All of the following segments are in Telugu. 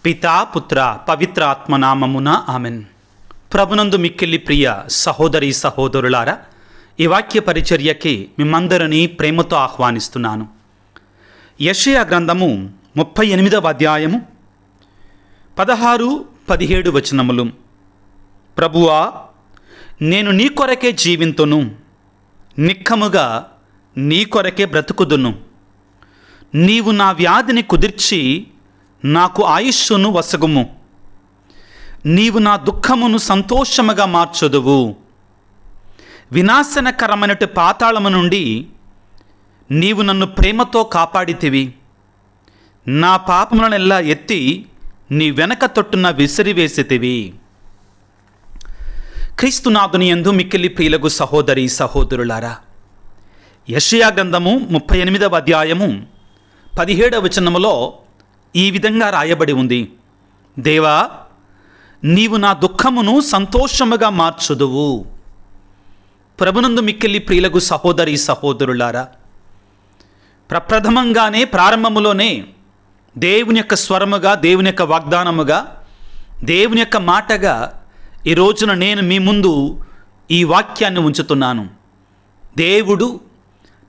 పితా పుత్ర పవిత్ర ఆత్మనామమున ఆమెన్. ప్రభునందు మిక్కిలి ప్రియ సహోదరి సహోదరులారా, ఈ వాక్య పరిచర్యకి మిమ్మందరినీ ప్రేమతో ఆహ్వానిస్తున్నాను. యెషయా గ్రంథము 38వ అధ్యాయము 16-17 వచనములు. ప్రభువా, నేను నీ కొరకే జీవింతును, నిక్కముగా నీ కొరకే బ్రతుకుదును. నీవు నా వ్యాధిని కుదిర్చి నాకు ఆయుష్షును వసగుము. నీవు నా దుఃఖమును సంతోషముగా మార్చుదువు. వినాశనకరమైనటు పాతాళము నుండి నీవు నన్ను ప్రేమతో కాపాడితివి. నా పాపములనెల్లా ఎత్తి నీ వెనక తొట్టున విసిరివేసితివి. క్రీస్తునాథుని యందు మిక్కిలి ప్రియులకు సహోదరి సహోదరులారా, యెషయా గ్రంథము 38వ అధ్యాయము 17వ వచనములో ఈ విధంగా రాయబడి ఉంది. దేవా, నీవు నా దుఃఖమును సంతోషముగా మార్చుదువు. ప్రభునందు మిక్కిలి ప్రియులకు సహోదరి సహోదరులారా, ప్రప్రథమంగానే ప్రారంభములోనే దేవుని యొక్క స్వరముగా, దేవుని యొక్క వాగ్దానముగా, దేవుని యొక్క మాటగా ఈ రోజున నేను మీ ముందు ఈ వాక్యాన్ని ఉంచుతున్నాను. దేవుడు,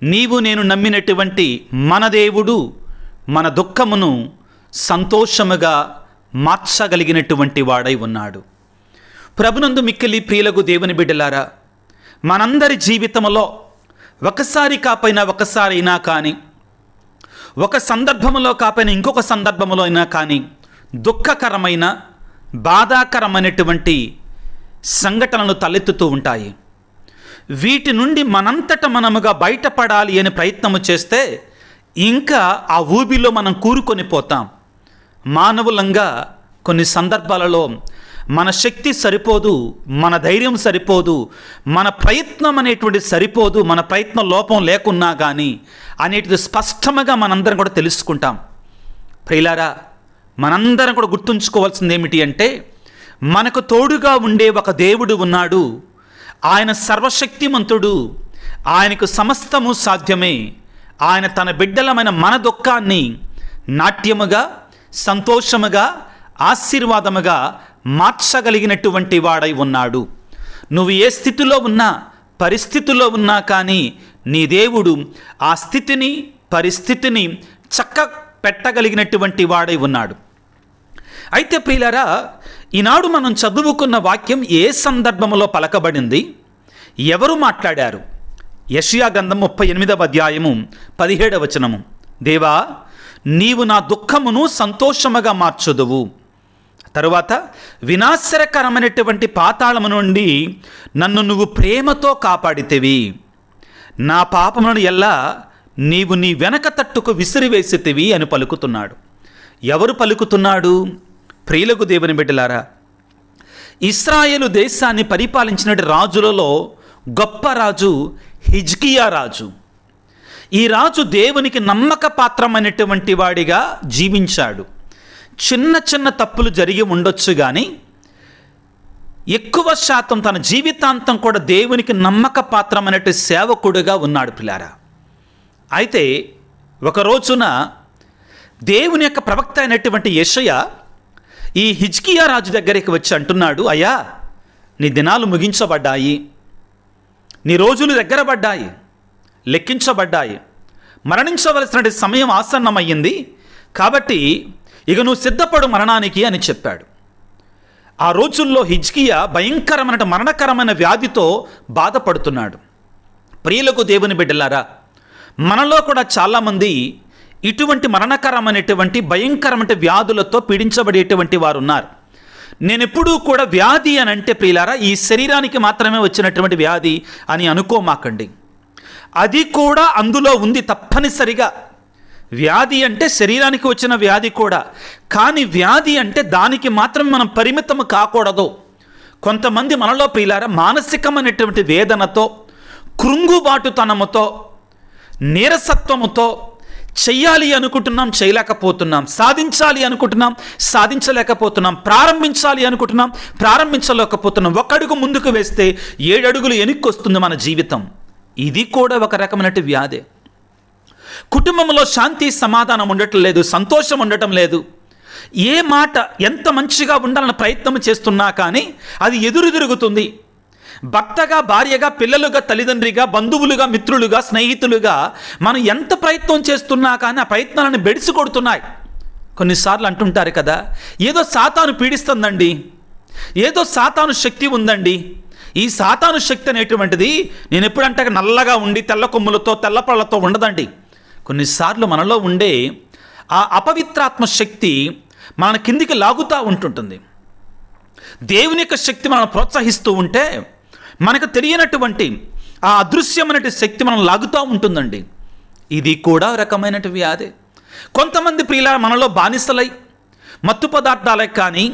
నీవు నేను నమ్మినటువంటి మన దేవుడు మన దుఃఖమును సంతోషముగా మార్చగలిగినటువంటి వాడై ఉన్నాడు. ప్రభునందు మిక్కిలి ప్రియులకు దేవుని బిడ్డలారా, మనందరి జీవితంలో ఒకసారి కాపైనా ఒకసారి అయినా కానీ, ఒక సందర్భంలో కాపైనా ఇంకొక సందర్భంలో అయినా కానీ దుఃఖకరమైన బాధాకరమైనటువంటి సంఘటనలు తలెత్తుతూ ఉంటాయి. వీటి నుండి మనంతట మనముగా బయటపడాలి అని ప్రయత్నము చేస్తే ఇంకా ఆ ఊబిలో మనం కూరుకొని పోతాం. మానవులంగా కొన్ని సందర్భాలలో మన శక్తి సరిపోదు, మన ధైర్యం సరిపోదు, మన ప్రయత్నం అనేటువంటి సరిపోదు, మన ప్రయత్నం లోపం లేకున్నా కానీ అనేటిది స్పష్టంగా మనందరం కూడా తెలుసుకుంటాం. ప్రియులారా, మనందరం కూడా గుర్తుంచుకోవాల్సింది ఏమిటి అంటే, మనకు తోడుగా ఉండే ఒక దేవుడు ఉన్నాడు. ఆయన సర్వశక్తిమంతుడు, ఆయనకు సమస్తము సాధ్యమే. ఆయన తన బిడ్డలమైన మన దుఃఖాన్ని నాట్యముగా, సంతోషముగా, ఆశీర్వాదముగా మార్చగలిగినటువంటి వాడై ఉన్నాడు. నువ్వు ఏ స్థితిలో ఉన్నా, పరిస్థితుల్లో ఉన్నా కానీ నీ దేవుడు ఆ స్థితిని, పరిస్థితిని చక్క పెట్టగలిగినటువంటి వాడై ఉన్నాడు. అయితే ప్రియులారా, ఈనాడు మనం చదువుకున్న వాక్యం ఏ సందర్భంలో పలకబడింది, ఎవరు మాట్లాడారు? యెషయా గ్రంథం 38వ అధ్యాయము 17వ వచనము. దేవా, నీవు నా దుఃఖమును సంతోషముగా మార్చుదువు. తరువాత, వినాశకరమైనటువంటి పాతాళము నుండి నన్ను నువ్వు ప్రేమతో కాపాడితివి. నా పాపములను ఎల్లా నీవు నీ వెనక తట్టుకు విసిరివేసితివి అని పలుకుతున్నాడు. ఎవరు పలుకుతున్నాడు? ప్రియులకు దేవుని బిడ్డలారా, ఇశ్రాయేలు దేశాన్ని పరిపాలించిన రాజులలో గొప్ప రాజు హిజ్కియా రాజు. ఈ రాజు దేవునికి నమ్మకపాత్రమైనటువంటి వాడిగా జీవించాడు. చిన్న చిన్న తప్పులు జరిగి ఉండొచ్చు కానీ ఎక్కువ శాతం తన జీవితాంతం కూడా దేవునికి నమ్మకపాత్రమైనటువంటి సేవకుడుగా ఉన్నాడు పిల్లారా. అయితే ఒక రోజున దేవుని యొక్క ప్రవక్త అయినటువంటి యెషయా ఈ హిజ్కియా రాజు దగ్గరికి వచ్చి అంటున్నాడు, అయ్యా, నీ దినాలు ముగించబడ్డాయి, నీ రోజులు దగ్గర పడ్డాయి, లెక్కించబడ్డాయి, మరణించవలసిన సమయం ఆసన్నమయ్యింది, కాబట్టి ఇక నువ్వు సిద్ధపడు మరణానికి అని చెప్పాడు. ఆ రోజుల్లో హిజ్కియా భయంకరమైన మరణకరమైన వ్యాధితో బాధపడుతున్నాడు. ప్రియులకు దేవుని బిడ్డలారా, మనలో కూడా చాలామంది ఇటువంటి మరణకరమైనటువంటి భయంకరమైన వ్యాధులతో పీడించబడేటువంటి వారు ఉన్నారు. నేను ఎప్పుడూ కూడా వ్యాధి అని అంటే ప్రియులారా, ఈ శరీరానికి మాత్రమే వచ్చినటువంటి వ్యాధి అని అనుకోమాకండి. అది కూడా అందులో ఉంది తప్పనిసరిగా. వ్యాధి అంటే శరీరానికి వచ్చిన వ్యాధి కూడా, కానీ వ్యాధి అంటే దానికి మాత్రం మనం పరిమితం కాకూడదు. కొంతమంది మనలో ప్రియులారా మానసికమైనటువంటి వేదనతో, కృంగుబాటుతనముతో, నీరసత్వముతో చెయ్యాలి అనుకుంటున్నాం, చేయలేకపోతున్నాం, సాధించాలి అనుకుంటున్నాం, సాధించలేకపోతున్నాం, ప్రారంభించాలి అనుకుంటున్నాం, ప్రారంభించలేకపోతున్నాం. ఒక అడుగు ముందుకు వేస్తే 7 అడుగులు వెనక్కి వస్తుంది మన జీవితం. ఇది కూడా ఒక రకమైన వ్యాధి. కుటుంబంలో శాంతి సమాధానం ఉండటం లేదు, సంతోషం ఉండటం లేదు. ఏ మాట ఎంత మంచిగా ఉండాలని ప్రయత్నం చేస్తున్నా కానీ అది ఎదురు తిరుగుతుంది. భర్తగా, భార్యగా, పిల్లలుగా, తల్లిదండ్రిగా, బంధువులుగా, మిత్రులుగా, స్నేహితులుగా మనం ఎంత ప్రయత్నం చేస్తున్నా కానీ ఆ ప్రయత్నాలను బెడిసి కొడుతున్నాయి. కొన్నిసార్లు అంటుంటారు కదా, ఏదో సాతాను పీడిస్తుందండి, ఏదో సాతాను శక్తి ఉందండి. ఈ సాతాను శక్తి అనేటువంటిది నేను ఎప్పుడంటే నల్లగా ఉండి తెల్ల కొమ్ములతో తెల్ల పళ్ళతో ఉండదండి. కొన్నిసార్లు మనలో ఉండే ఆ అపవిత్రాత్మ శక్తి మన కిందికి లాగుతూ ఉంటుంటుంది. దేవుని యొక్క శక్తి మనం ప్రోత్సహిస్తూ ఉంటే మనకు తెలియనటువంటి ఆ అదృశ్యమైన శక్తి మనం లాగుతూ ఉంటుందండి. ఇది కూడా రకమైనటువంటి వ్యాధి. కొంతమంది ప్రియుల మనలో బానిసలై మత్తు పదార్థాలకు కానీ,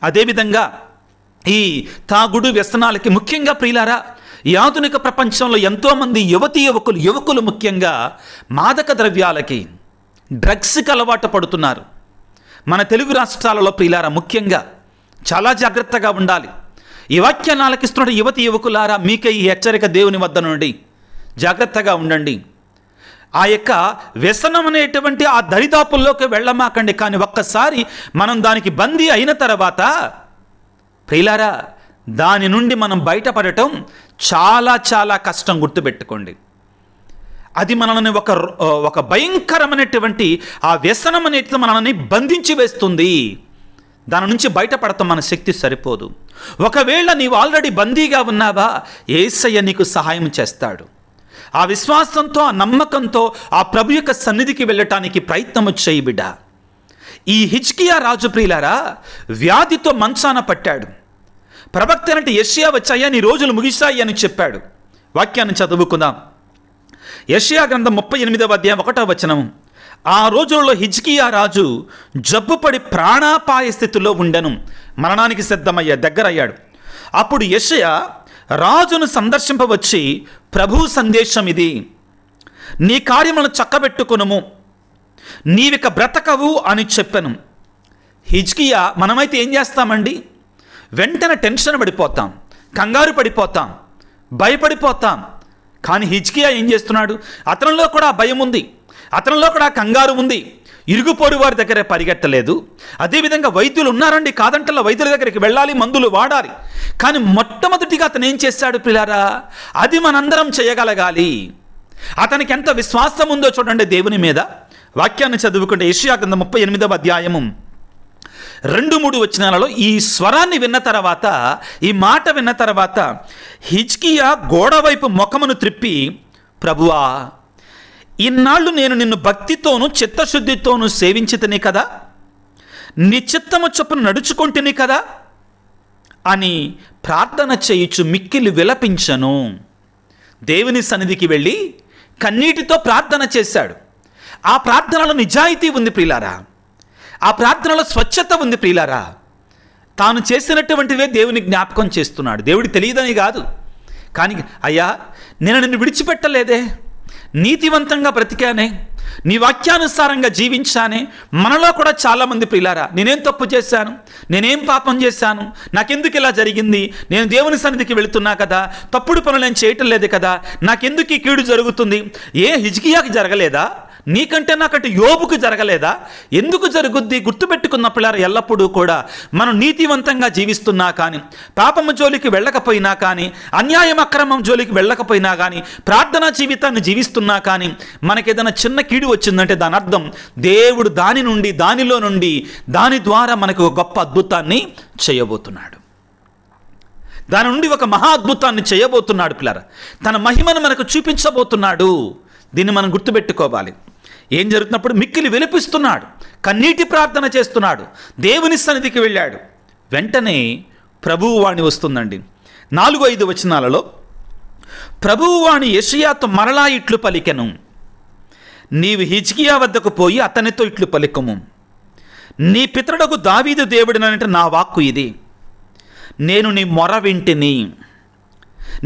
అదేవిధంగా ఈ తాగుడు వ్యసనాలకి, ముఖ్యంగా ప్రియులారా ఈ ఆధునిక ప్రపంచంలో ఎంతోమంది యువకులు ముఖ్యంగా మాదక ద్రవ్యాలకి, డ్రగ్స్కి అలవాటు పడుతున్నారు. మన తెలుగు రాష్ట్రాలలో ప్రియులారా ముఖ్యంగా చాలా జాగ్రత్తగా ఉండాలి. ఈ వాక్యాన్ని ఆలకిస్తున్న యువకులారా, మీకే ఈ హెచ్చరిక దేవుని వద్ద నుండి జాగ్రత్తగా ఉండండి. ఆ యొక్క వ్యసనం అనేటువంటి ఆ దరిదాపుల్లోకి వెళ్ళమాకండి. కానీ ఒక్కసారి మనం దానికి బందీ అయిన తర్వాత ప్రియులారా దాని నుండి మనం బయటపడటం చాలా చాలా కష్టం. గుర్తుపెట్టుకోండి, అది మనల్ని ఒక భయంకరమైనటువంటి ఆ వ్యసనం అనేది మనల్ని బంధించి వేస్తుంది. దాని నుంచి బయటపడతాం మన శక్తి సరిపోదు. ఒకవేళ నీవు ఆల్రెడీ బందీగా ఉన్నావా, యేసయ్య నీకు సహాయం చేస్తాడు. ఆ విశ్వాసంతో, ఆ నమ్మకంతో ఆ ప్రభు యొక్క సన్నిధికి వెళ్ళటానికి ప్రయత్నం చేయి బిడ్డ. ఈ హిజ్కియా రాజు ప్రియులారా వ్యాధితో మంచాన పట్టాడు. ప్రవక్త అంటే యెషయా వచ్చాయా, నీ రోజులు ముగిశాయి అని చెప్పాడు. వాక్యాన్ని చదువుకుందాం. యెషయా గ్రంథం 38వ అధ్యాయం 1వ వచనం. ఆ రోజుల్లో హిజ్కియా రాజు జబ్బుపడి ప్రాణాపాయ స్థితిలో ఉండెను, మరణానికి దగ్గరయ్యాడు. అప్పుడు యెషయా రాజును సందర్శింపవచ్చి, ప్రభు సందేశం ఇది, నీ కార్యములను చక్కబెట్టుకొనుము, నీవిక బ్రతకవు అని చెప్పెను. హిజ్కియా మనమైతే ఏం చేస్తామండి, వెంటనే టెన్షన్ పడిపోతాం, కంగారు పడిపోతాం, భయపడిపోతాం. కానీ హిజ్కియా ఏం చేస్తున్నాడు, అతనిలో కూడా భయం ఉంది, అతనిలో కూడా కంగారు ఉంది. ఇరుగు పొరుగు వారి దగ్గర పరిగెట్టలేదు. అదేవిధంగా వైద్యులు ఉన్నారండి, కాదంటలా వైద్యుల దగ్గరికి వెళ్ళాలి, మందులు వాడాలి. కానీ మొట్టమొదటిగా అతను ఏం చేశాడు ప్రియులారా, అది మనందరం చేయగలగాలి. అతనికి ఎంత విశ్వాసం ఉందో చూడండి దేవుని మీద. వాక్యాన్ని చదువుకుంటే యెషయా గ్రంథం 38వ అధ్యాయము 2-3 వచనాలలో ఈ స్వరాన్ని విన్న తర్వాత, ఈ మాట విన్న తర్వాత హిజ్కియా గోడ వైపు ముఖమును త్రిప్పి, ప్రభువా, ఇన్నాళ్ళు నేను నిన్ను భక్తితోనూ చిత్తశుద్ధితోనూ సేవించితిని కదా, నీ చిత్తము చొప్పున నడుచుకుంటుని కదా అని ప్రార్థన చేయుచు మిక్కిలి విలపించను. దేవుని సన్నిధికి వెళ్ళి కన్నీటితో ప్రార్థన చేశాడు. ఆ ప్రార్థనలో నిజాయితీ ఉంది ప్రియులారా, ఆ ప్రార్థనలో స్వచ్ఛత ఉంది ప్రియులారా. తాను చేసినటువంటివే దేవుని జ్ఞాపకం చేస్తున్నాడు. దేవుడి తెలియదని కాదు, కానీ అయ్యా నేను నిన్ను విడిచిపెట్టలేదే, నీతివంతంగా బ్రతికానే, నీ వాక్యానుసారంగా జీవించానే. మనలో కూడా చాలామంది ప్రియులారా, నేనేం తప్పు చేశాను, నేనేం పాపం చేశాను, నాకెందుకు ఇలా జరిగింది, నేను దేవుని సన్నిధికి వెళుతున్నా కదా, తప్పుడు పనులు నేను చేయటం లేదు కదా, నాకెందుకు ఈ కీడు జరుగుతుంది? ఏ హిజ్కియాకి జరగలేదా? నీకంటే నాకంటే యోబుకు జరగలేదా? ఎందుకు జరుగుద్ది? గుర్తుపెట్టుకున్న పిల్లలు ఎల్లప్పుడూ కూడా మనం నీతివంతంగా జీవిస్తున్నా కానీ, పాపము జోలికి వెళ్ళకపోయినా కానీ, అన్యాయం అక్రమం జోలికి వెళ్ళకపోయినా కానీ, ప్రార్థనా జీవితాన్ని జీవిస్తున్నా కానీ మనకేదైనా చిన్న కీడు వచ్చిందంటే దాని అర్థం దేవుడు దానిలో నుండి దాని ద్వారా మనకు ఒక గొప్ప అద్భుతాన్ని చేయబోతున్నాడు. దాని నుండి ఒక మహా అద్భుతాన్ని చేయబోతున్నాడు పిల్లరా. తన మహిమను మనకు చూపించబోతున్నాడు. దీన్ని మనం గుర్తుపెట్టుకోవాలి. ఏం జరుగుతున్నప్పుడు మిక్కిలి విలపిస్తున్నాడు, కన్నీటి ప్రార్థన చేస్తున్నాడు, దేవుని సన్నిధికి వెళ్ళాడు. వెంటనే ప్రభువు వాణి వస్తుందండి. 4-5 వచనాలలో ప్రభువు వాణి యెషయాతో మరలా ఇట్లు పలికెను, నీవు హిజ్కియా వద్దకు పోయి అతనితో ఇట్లు పలికము, నీ పితరుడకు దావీదు దేవుడినంటే నా వాక్కు ఇది, నేను నీ మొర వింటిని,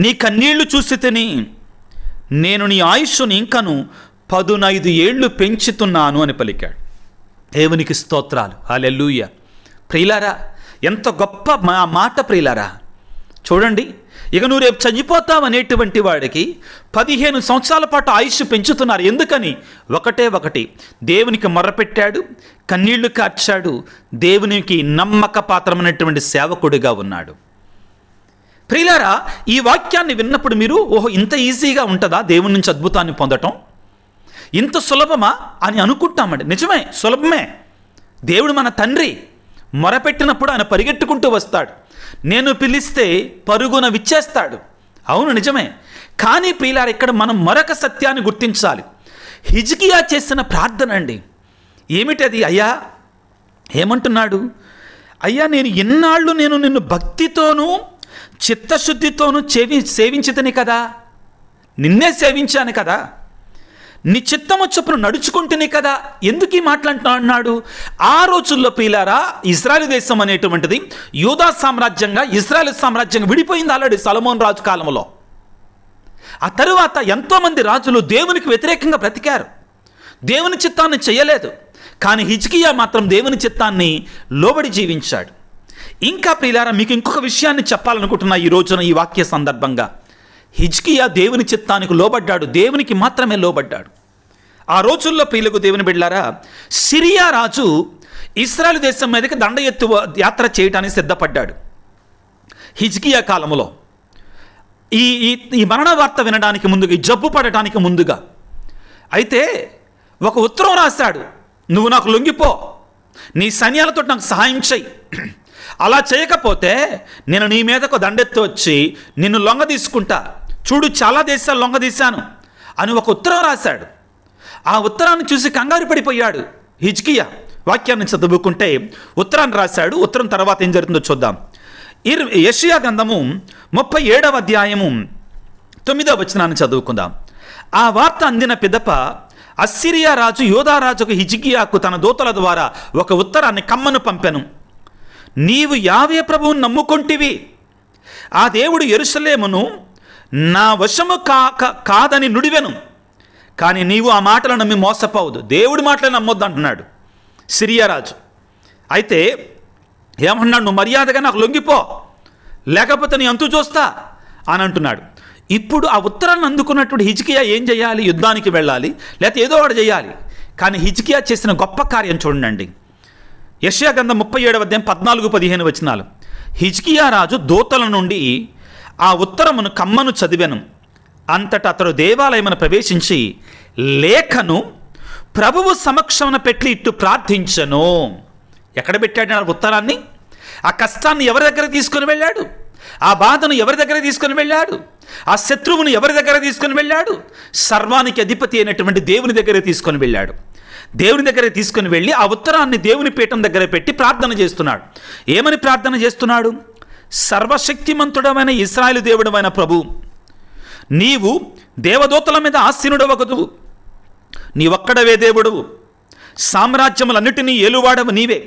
నీ కన్నీళ్లు చూసితిని, నేను నీ ఆయుష్షుని ఇంకను 15 ఏళ్ళు పెంచుతున్నాను అని పలికాడు. దేవునికి స్తోత్రాలు, హల్లెలూయా. ప్రియులారా, ఎంత గొప్ప మాట ప్రియులారా. చూడండి, ఇక నువ్వు రేపు చనిపోతావు అనేటువంటి వాడికి 15 సంవత్సరాల పాటు ఆయుష్ పెంచుతున్నారు. ఎందుకని? ఒకటి దేవునికి మొర్రపెట్టాడు, కన్నీళ్లు కార్చాడు, దేవునికి నమ్మక పాత్రమైనటువంటి సేవకుడిగా ఉన్నాడు. ప్రియులారా, ఈ వాక్యాన్ని విన్నప్పుడు మీరు ఓహో ఇంత ఈజీగా ఉంటుందా దేవుని నుంచి అద్భుతాన్ని పొందటం, ఇంత సులభమా అని అనుకుంటామండి. నిజమే, సులభమే. దేవుడు మన తండ్రి, మొరపెట్టినప్పుడు ఆయన పరిగెట్టుకుంటూ వస్తాడు, నేను పిలిస్తే పరుగున విచ్చేస్తాడు. అవును, నిజమే. కానీ ప్రియులారా, ఇక్కడ మనం మరొక సత్యాన్ని గుర్తించాలి. హిజ్కియా చేసిన ప్రార్థన అండి. ఏమిటది? అయ్యా ఏమంటున్నాడు? అయ్యా నేను ఇన్నాళ్ళు నిన్ను భక్తితోనూ చిత్తశుద్ధితోనూ సేవించితని కదా, నిన్నే సేవించాను కదా, నీ చిత్తము చొప్పున నడుచుకుంటేనే కదా, ఎందుకు ఈ మాట్లాడుతున్నాడు? ఆ రోజుల్లో ప్రియులారా, ఇజ్రాయెల్ దేశం అనేటువంటిది యూదా సామ్రాజ్యంగా ఇజ్రాయెల్ సామ్రాజ్యంగా విడిపోయింది ఆల్రెడీ సొలొమోను రాజు కాలంలో. ఆ తరువాత ఎంతోమంది రాజులు దేవునికి వ్యతిరేకంగా బ్రతికారు, దేవుని చిత్తాన్ని చేయలేదు. కానీ హిజ్కియా మాత్రం దేవుని చిత్తాన్ని లోబడి జీవించాడు. ఇంకా ప్రియులారా, మీకు ఇంకొక విషయాన్ని చెప్పాలనుకుంటున్నా ఈ రోజున ఈ వాక్య సందర్భంగా. హిజ్కియా దేవుని చిత్తానికి లోబడ్డాడు, దేవునికి మాత్రమే లోబడ్డాడు. ఆ రోజుల్లో ప్రియులకు దేవుని బిడ్డలారా, సిరియా రాజు ఇశ్రాయేలు దేశం మీదకి దండెత్తు యాత్ర చేయడానికి సిద్ధపడ్డాడు. హిజ్కియా కాలంలో ఈ మరణ వార్త వినడానికి ముందుగా, ఈ జబ్బు పడటానికి ముందుగా అయితే ఒక ఉత్తరం రాశాడు, నువ్వు నాకు లొంగిపో, నీ సైన్యాలతో నాకు సహాయం చెయ్యి, అలా చేయకపోతే నేను నీ మీదకు దండెత్తు వచ్చి నిన్ను లొంగ తీసుకుంటా, చూడు చాలా దేశాలు లొంగ తీశాను అని ఒక ఉత్తరం రాశాడు. ఆ ఉత్తరాన్ని చూసి కంగారు పడిపోయాడు హిజ్కియా. వాక్యాన్ని చదువుకుంటే ఉత్తరాన్ని రాశాడు. ఉత్తరం తర్వాత ఏం జరుగుతుందో చూద్దాం. యెషయా గ్రంథము 37వ అధ్యాయము 9వ వచనాన్ని చదువుకుందాం. ఆ వార్త అందిన పిదప అస్సిరియా రాజు యూదా రాజుకు హిజ్కియాకు తన దూతల ద్వారా ఒక ఉత్తరాన్ని కమ్మను పంపెను. నీవు యావే ప్రభువును నమ్ముకొంటివి, ఆ దేవుడు యెరూషలేమును నా వశము కాదని నుడివెను, కానీ నీవు ఆ మాటలు నమ్మి మోసపోవద్దు. దేవుడి మాటలు నమ్మొద్దు అంటున్నాడు సిరియా రాజు. అయితే ఏమన్నాడు? నువ్వు మర్యాదగా నాకు లొంగిపో, లేకపోతే నీ అంతు చూస్తా అని అంటున్నాడు. ఇప్పుడు ఆ ఉత్తరాన్ని అందుకున్నటువంటి హిజ్కియా ఏం చేయాలి? యుద్ధానికి వెళ్ళాలి, లేకపోతే ఏదో ఒకటి చేయాలి. కానీ హిజ్కియా చేసిన గొప్ప కార్యం చూడండి. యెషయా గ్రంథం 37వ అధ్యాయం 14-15 వచనాలు. హిజ్కియా రాజు దూతల నుండి ఆ ఉత్తరమును కమ్మను చదివెను. అంతటా అతడు దేవాలయమును ప్రవేశించి లేఖను ప్రభువు సమక్షమున పెట్టి ఇట్టు ప్రార్థించను. ఎక్కడ పెట్టాడు ఆ ఉత్తరాన్ని? ఆ కష్టాన్ని ఎవరి దగ్గర తీసుకుని వెళ్ళాడు? ఆ బాధను ఎవరి దగ్గర తీసుకుని వెళ్ళాడు? ఆ శత్రువును ఎవరి దగ్గర తీసుకుని వెళ్ళాడు? సర్వానికి అధిపతి అయినటువంటి దేవుని దగ్గర తీసుకొని వెళ్ళాడు. దేవుని దగ్గర తీసుకుని వెళ్ళి ఆ ఉత్తరాన్ని దేవుని పీఠం దగ్గర పెట్టి ప్రార్థన చేస్తున్నాడు. ఏమని ప్రార్థన చేస్తున్నాడు? సర్వశక్తిమంతుడమైన ఇశ్రాయేలు దేవుడమైన ప్రభు, నీవు దేవదూతల మీద ఆసీనుడవగదువు, నీవొక్కడవే దేవుడువు, సామ్రాజ్యములన్నిటినీ ఏలువాడవు నీవే,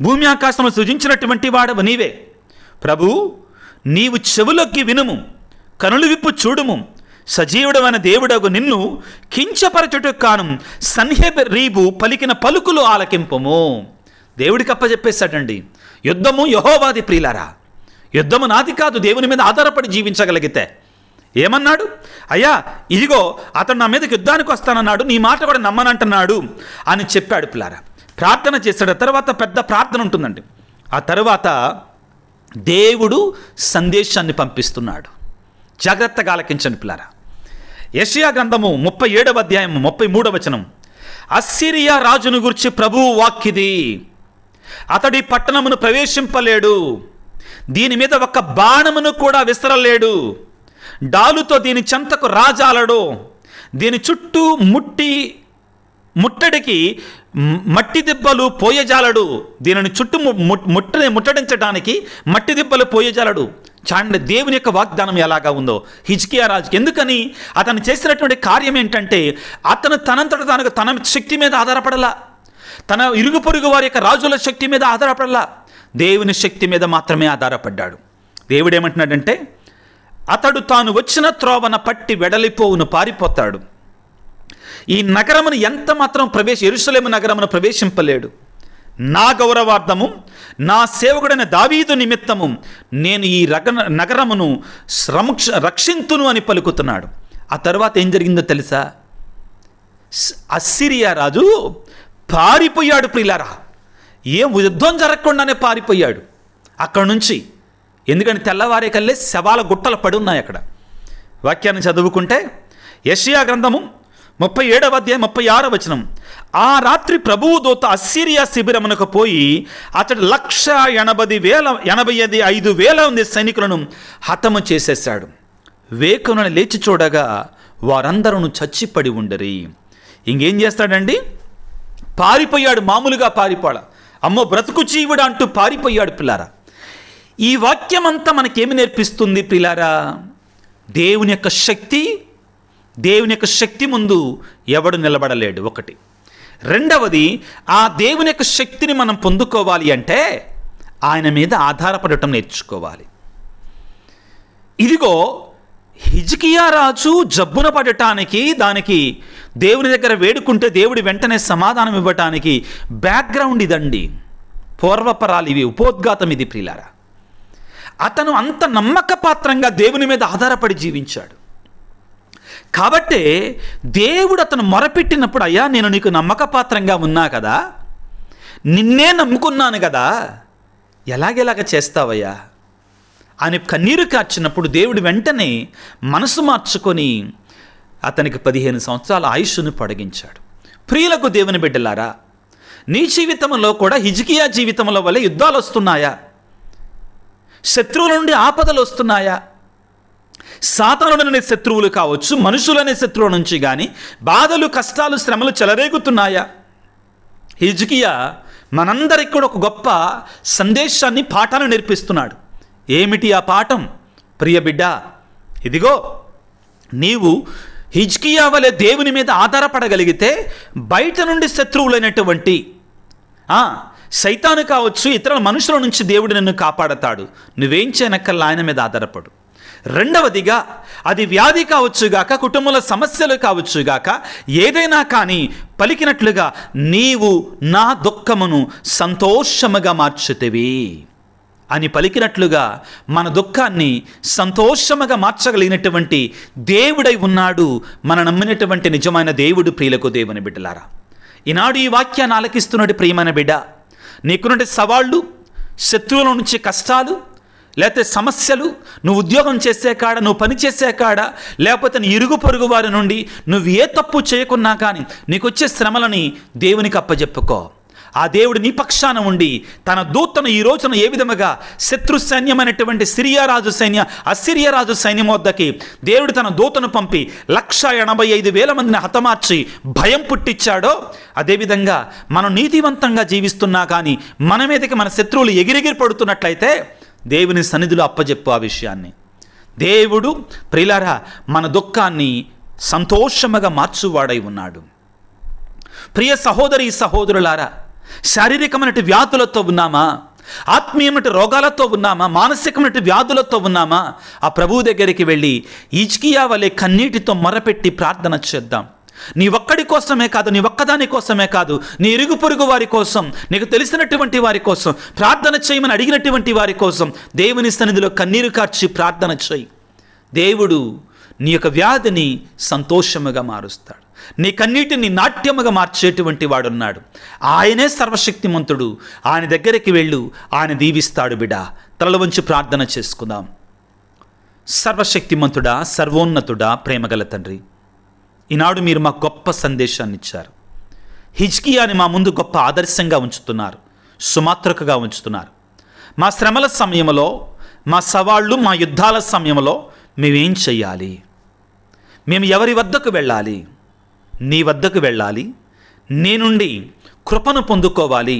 భూమి ఆకాశములు సృజించినటువంటి వాడవు నీవే. ప్రభు, నీవు చెవులొగ్గి వినుము, కనులు విప్పు చూడుము, సజీవుడమైన దేవుడగు నిన్ను కించపరచుటకు కాను సన్హెరీబు పలికిన పలుకులు ఆలకింపుము. దేవుడికి అప్పచెప్పేశాడండి. యుద్ధము యెహోవాది. ప్రియులారా, యుద్ధము నాది కాదు. దేవుని మీద ఆధారపడి జీవించగలిగితే ఏమన్నాడు? అయ్యా ఇదిగో అతను నా మీదకి యుద్ధానికి వస్తానన్నాడు, నీ మాట కూడా నమ్మనంటున్నాడు అని చెప్పాడు. పిల్లారా, ప్రార్థన చేశాడు. తర్వాత పెద్ద ప్రార్థన ఉంటుందండి. ఆ తర్వాత దేవుడు సందేశాన్ని పంపిస్తున్నాడు. జాగ్రత్తగా ఆలకించండి పిల్లారా. యెషయా గ్రంథము 37వ అధ్యాయం 33వ వచనం. అస్సిరియా రాజును గురించి ప్రభువు వాక్కిది, అతడి పట్టణమును ప్రవేశింపలేడు, దీని మీద ఒక్క బాణమును కూడా విసరలేడు, డాలుతో దీని చెంతకు రాజాలడు, దీని చుట్టూ ముట్టడికి మట్టి దిబ్బలు పోయజాలడు, దీనిని చుట్టూ ముట్టడించడానికి మట్టి దిబ్బలు పోయజాలడు. చాండి దేవుని యొక్క వాగ్దానం ఎలాగా ఉందో హిజ్కియా రాజుకి. ఎందుకని? అతను చేసినటువంటి కార్యం ఏంటంటే, అతను తనంతట తనకు తన శక్తి మీద ఆధారపడలా, తన ఇరుగు పొరుగు వారి యొక్క రాజుల శక్తి మీద ఆధారపడలా, దేవుని శక్తి మీద మాత్రమే ఆధారపడ్డాడు. దేవుడు ఏమంటున్నాడంటే, అతడు తాను వచ్చిన త్రోవన పట్టి వెడలిపోవును, పారిపోతాడు. ఈ నగరమును ఎంత మాత్రం యెరూషలేము నగరమును ప్రవేశింపలేడు. నా గౌరవార్థము నా సేవకుడైన దావీదు నిమిత్తము నేను ఈ నగరమును రక్షింతును అని పలుకుతున్నాడు. ఆ తర్వాత ఏం జరిగిందో తెలుసా? అస్సిరియా రాజు పారిపోయాడు ప్రియులారా. ఏం యుద్ధం జరగకుండానే పారిపోయాడు అక్కడి నుంచి. ఎందుకంటే తెల్లవారే కల్లే శవాల గుట్టలు పడి ఉన్నాయి అక్కడ. వాక్యాన్ని చదువుకుంటే యెషయా గ్రంథము 37వ అధ్యాయం 36వ వచనం, ఆ రాత్రి ప్రభువు దూత అస్సిరియా శిబిరమునకు పోయి అతడు 185,000 మంది సైనికులను హతము చేసేశాడు. వేకున లేచి చూడగా వారందరూ చచ్చిపడి ఉండరి. ఇంకేం చేస్తాడండి? పారిపోయాడు. మామూలుగా పారిపోడా, అమ్మో బ్రతుకు చీవుడు అంటూ పారిపోయాడు పిల్లారా. ఈ వాక్యం అంతా మనకేమి నేర్పిస్తుంది పిల్లారా? దేవుని యొక్క శక్తి ముందు ఎవడు నిలబడలేడు. ఒకటి. రెండవది, ఆ దేవుని యొక్క శక్తిని మనం పొందుకోవాలి అంటే ఆయన మీద ఆధారపడటం నేర్చుకోవాలి. ఇదిగో హిజ్కియా రాజు జబ్బున పడటానికి, దానికి దేవుని దగ్గర వేడుకుంటే దేవుడి వెంటనే సమాధానం ఇవ్వటానికి బ్యాక్గ్రౌండ్ ఇదండి. పూర్వపరాలు ఇవి, ఉపోద్ఘాతం ఇది ప్రియులారా. అతను అంత నమ్మకపాత్రంగా దేవుని మీద ఆధారపడి జీవించాడు. కాబట్టే దేవుడు అతను మొరపెట్టినప్పుడు, అయ్యా నేను నీకు నమ్మకపాత్రంగా ఉన్నా కదా, నిన్నే నమ్ముకున్నాను కదా, ఎలాగెలాగ చేస్తావయ్యా అని కన్నీరు కార్చినప్పుడు దేవుడు వెంటనే మనసు మార్చుకొని అతనికి 15 సంవత్సరాల ఆయుష్ను పొడిగించాడు. ప్రియులకు దేవుని బిడ్డలారా, నీ జీవితంలో కూడా హిజ్కియా జీవితంలో వల్ల యుద్ధాలు వస్తున్నాయా? శత్రువుల నుండి ఆపదలు వస్తున్నాయా? సాతానుడనే శత్రువులు కావచ్చు, మనుషులనే శత్రువుల నుంచి కానీ బాధలు, కష్టాలు, శ్రమలు చెలరేగుతున్నాయా? హిజ్కియా మనందరికి కూడా ఒక గొప్ప సందేశాన్ని, పాఠాన్ని నేర్పిస్తున్నాడు. ఏమిటి ఆ పాఠం? ప్రియ బిడ్డ, ఇదిగో నీవు హిజ్కియా వలె దేవుని మీద ఆధారపడగలిగితే బయట నుండి శత్రువులైనటువంటి సైతాను కావచ్చు, ఇతర మనుషుల నుంచి దేవుడు నిన్ను కాపాడతాడు. నువ్వేం చేయనక్కల్లా ఆయన మీద ఆధారపడు. రెండవదిగా, అది వ్యాధి కావచ్చుగాక, కుటుంబంలో సమస్యలు కావచ్చుగాక, ఏదైనా కానీ పలికినట్లుగా నీవు నా దుఃఖమును సంతోషముగా మార్చుతివి అని పలికినట్లుగా మన దుఃఖాన్ని సంతోషముగా మార్చగలిగినటువంటి దేవుడై ఉన్నాడు మన నమ్మినటువంటి నిజమైన దేవుడు. ప్రియులకు దేవుని బిడ్డలారా, ఈనాడు ఈ వాక్యాన్ని ఆలకిస్తున్నట్టు ప్రియమైన బిడ్డ, నీకున్నటి సవాళ్ళు, శత్రువుల నుంచి కష్టాలు, లేకపోతే సమస్యలు, నువ్వు ఉద్యోగం చేసే కాడ, నువ్వు పని చేసే కాడ, లేకపోతే నీ ఇరుగు పొరుగు వారి నుండి నువ్వు ఏ తప్పు చేయకున్నా కానీ నీకు వచ్చే శ్రమలని దేవునికి అప్పజెప్పుకో. ఆ దేవుడు నీ పక్షాన ఉండి తన దూతను ఈ రోజున ఏ విధముగా శత్రు సైన్యమైనటువంటి అస్సిరియా రాజు సైన్యం వద్దకి దేవుడు తన దూతను పంపి 185,000 మందిని హతమార్చి భయం పుట్టించాడో, అదేవిధంగా మనం నీతివంతంగా జీవిస్తున్నా కానీ మన మీదకి మన శత్రువులు ఎగిరెగిరి పడుతున్నట్లయితే దేవుని సన్నిధిలో అప్పజెప్పు ఆ విషయాన్ని. దేవుడు ప్రియులారా మన దుఃఖాన్ని సంతోషముగా మార్చువాడై ఉన్నాడు. ప్రియ సహోదరి సహోదరులారా, శారీరకమైన వ్యాధులతో ఉన్నామా, ఆత్మీయమైన రోగాలతో ఉన్నామా, మానసికమైన వ్యాధులతో ఉన్నామా, ఆ ప్రభువు దగ్గరికి వెళ్ళి హిజ్కియా వలె కన్నీటితో మొరపెట్టి ప్రార్థన చేద్దాం. నీ ఒక్కడి కోసమే కాదు, నీ ఒక్కదాని కోసమే కాదు, నీ ఇరుగు పొరుగు వారి కోసం, నీకు తెలిసినటువంటి వారి కోసం, ప్రార్థన చేయమని అడిగినటువంటి వారి కోసం దేవుని సన్నిధిలో కన్నీరు కార్చి ప్రార్థన చేయి. దేవుడు నీ యొక్క వ్యాధిని సంతోషముగా మారుస్తాడు. నీ కన్నీటిని నాట్యముగా మార్చేటువంటి వాడున్నాడు. ఆయనే సర్వశక్తిమంతుడు. ఆయన దగ్గరికి వెళ్ళు, ఆయన దీవిస్తాడు. బిడ్డ, తలల వంచి ప్రార్థన చేసుకుందాం. సర్వశక్తిమంతుడా, సర్వోన్నతుడా, ప్రేమగల తండ్రి, ఈనాడు మీరు మాకు గొప్ప సందేశాన్ని ఇచ్చారు. హిజ్కియాని మా ముందు గొప్ప ఆదర్శంగా ఉంచుతున్నారు, సుమాత్రకగా ఉంచుతున్నారు. మా శ్రమల సమయంలో, మా సవాళ్ళు, మా యుద్ధాల సమయంలో మేమేం చెయ్యాలి? మేము ఎవరి వద్దకు వెళ్ళాలి? నీ వద్దకు వెళ్ళాలి. నీ నుండి కృపను పొందుకోవాలి,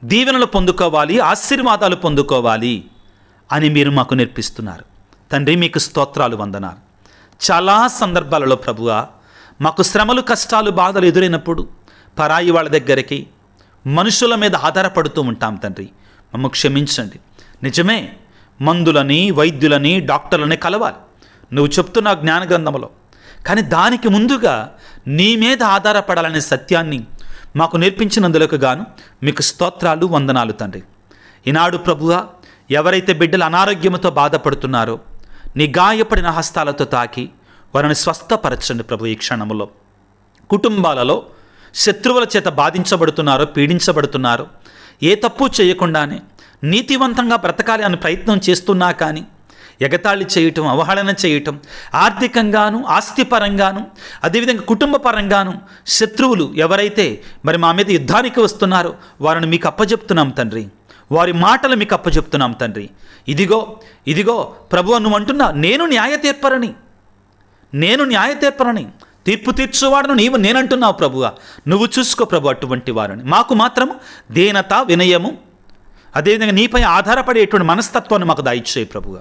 దీవెనలు పొందుకోవాలి, ఆశీర్వాదాలు పొందుకోవాలి అని మీరు మాకు నేర్పిస్తున్నారు. తండ్రి, మీకు స్తోత్రాలు, వందనాలు. చాలా సందర్భాలలో ప్రభువా మాకు శ్రమలు, కష్టాలు, బాధలు ఎదురైనప్పుడు పరాయి వాళ్ళ దగ్గరికి, మనుషుల మీద ఆధారపడుతూ ఉంటాం. తండ్రి, మమ్మల్ని క్షమించండి. నిజమే, మందులని, వైద్యులని, డాక్టర్లని కలవాలి నువ్వు చెప్తున్న జ్ఞాన గ్రంథంలో. కానీ దానికి ముందుగా నీ మీద ఆధారపడాలనే సత్యాన్ని మాకు నేర్పించినందులకు గాను మీకు స్తోత్రాలు, వందనాలు తండ్రి. ఈనాడు ప్రభువా, ఎవరైతే బిడ్డలు అనారోగ్యంతో బాధపడుతున్నారో నీ గాయపడిన హస్తాలతో తాకి వారిని స్వస్థపరచండి ప్రభు. ఈ క్షణంలో కుటుంబాలలో శత్రువుల చేత బాధించబడుతున్నారో, పీడించబడుతున్నారో, ఏ తప్పు చేయకుండానే నీతివంతంగా బ్రతకాలి అని ప్రయత్నం చేస్తున్నా కానీ ఎగతాళి చేయటం, అవహేళన చేయటం, ఆర్థికంగాను, ఆస్తిపరంగాను, అదేవిధంగా కుటుంబ పరంగాను శత్రువులు ఎవరైతే మరి మా మీద యుద్ధానికి వస్తున్నారో వారిని మీకు అప్పజెప్తున్నాం తండ్రి. వారి మాటలు మీకు అప్పజెప్తున్నాం తండ్రి. ఇదిగో ఇదిగో ప్రభువా, నువ్వు అంటున్నా నేను న్యాయ తీర్పరని, తీర్పు తీర్చువాడను నేనంటున్నావు ప్రభువా. నువ్వు చూసుకో ప్రభు అటువంటి వారిని. మాకు మాత్రం దీనత, వినయము, అదేవిధంగా నీపై ఆధారపడేటువంటి మనస్తత్వాన్ని మాకు దయచేయి ప్రభువా.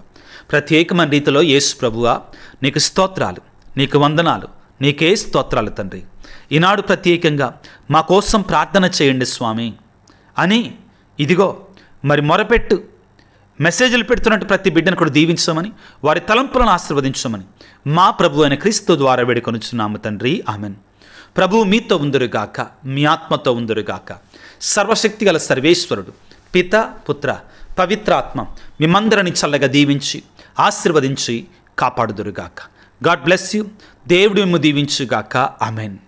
ప్రత్యేకమైన రీతిలో యేసు ప్రభువా, నీకు స్తోత్రాలు, నీకు వందనాలు, నీకే స్తోత్రాలు తండ్రి. ఈనాడు ప్రత్యేకంగా మా కోసం ప్రార్థన చేయండి స్వామి అని ఇదిగో మరి మొరపెట్టు మెసేజ్లు పెడుతున్నట్టు ప్రతి బిడ్డను కూడా దీవించమని, వారి తలంపులను ఆశీర్వదించమని మా ప్రభు అయిన క్రీస్తు ద్వారా వేడుకొనుచున్నాము తండ్రి. ఆమెన్. ప్రభువు మీతో ఉందురుగాక, మీ ఆత్మతో ఉందురుగాక. సర్వశక్తి గల సర్వేశ్వరుడు పిత, పుత్ర, పవిత్రాత్మ మిమ్మందరిని చల్లగా దీవించి ఆశీర్వదించి కాపాడుదురుగాక. God bless you. దేవుడు మిమ్ము దీవించుగాక. ఆమెన్.